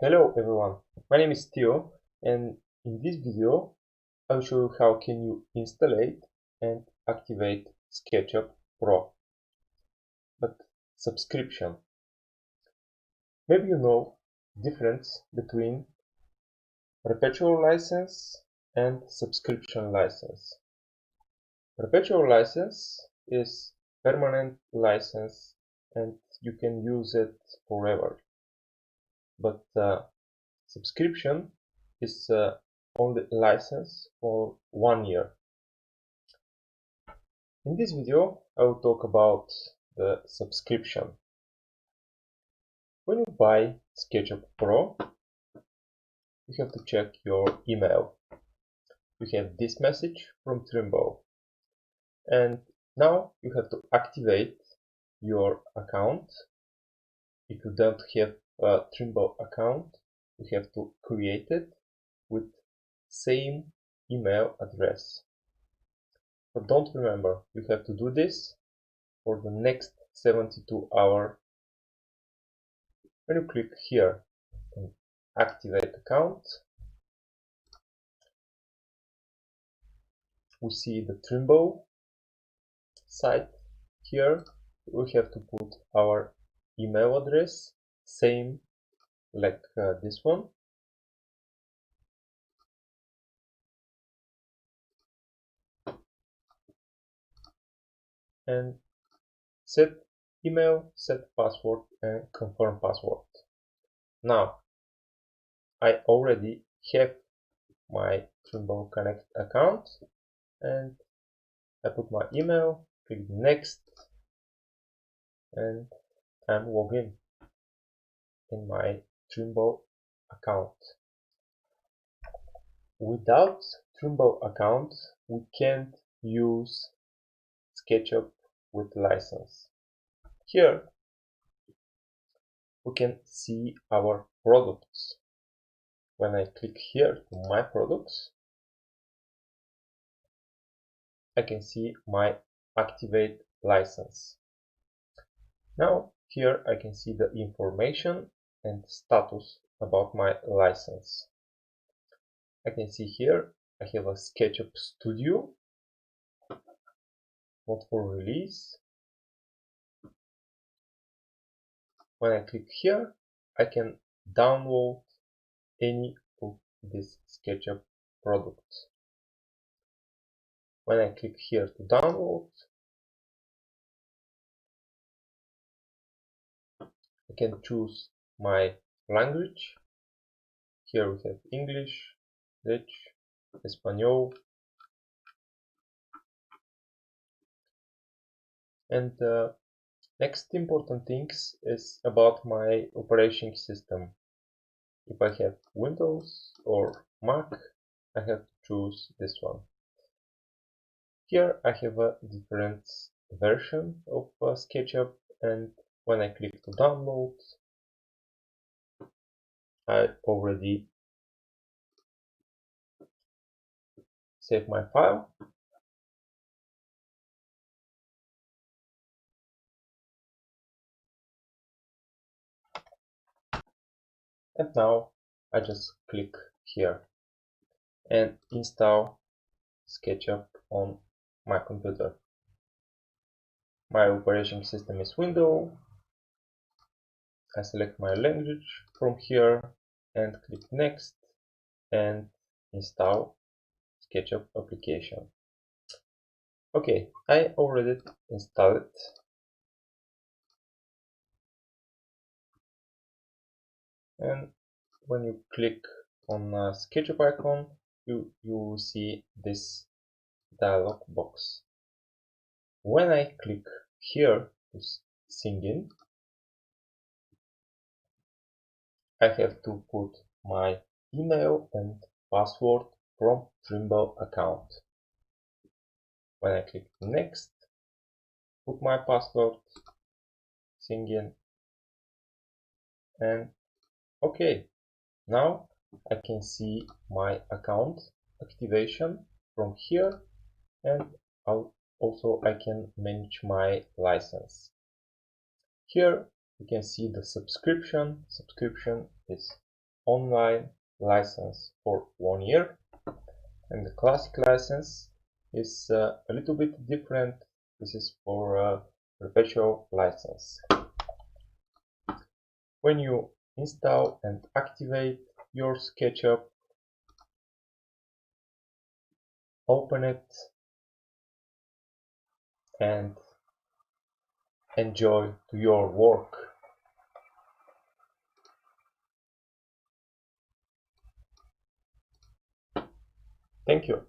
Hello everyone, my name is Theo, and in this video I will show you how can you install and activate SketchUp Pro. But subscription. Maybe you know difference between perpetual license and subscription license. Perpetual license is permanent license and you can use it forever. But subscription is only license for 1 year. In this video, I will talk about the subscription. When you buy SketchUp Pro, you have to check your email. You have this message from Trimble. And now you have to activate your account. If you don't have a Trimble account, you have to create it with same email address. But don't remember, you have to do this for the next 72 hours. When you click here on activate account, we see the Trimble site. Here we have to put our email address, same like this one. And set email, set password, and confirm password. Now I already have my Trimble Connect account and I put my email, click next, and I'm logged in my Trimble account. Without Trimble account, we can't use SketchUp with license. Here we can see our products. When I click here to my products, I can see my activate license. Now here I can see the information and status about my license. I can see here I have a SketchUp Studio, not for release. When I click here, I can download any of these SketchUp products. When I click here to download, I can choose my language. Here we have English, Dutch, Espanol, and next important things is about my operating system. If I have Windows or Mac, I have to choose this one. Here I have a different version of SketchUp, and when I click to download, I already save my file. And now I just click here and install SketchUp on my computer. My operating system is Windows. I select my language from here and click next and install SketchUp application. Okay, I already installed it. And when you click on SketchUp icon, you will see this dialog box. When I click here to sign in, I have to put my email and password from Trimble account. When I click next, put my password, sign in, and okay, now I can see my account activation from here, and also I can manage my license. Here you can see the subscription. Subscription is online license for 1 year, and the classic license is a little bit different. This is for a perpetual license. When you install and activate your SketchUp, open it and enjoy your work. Thank you.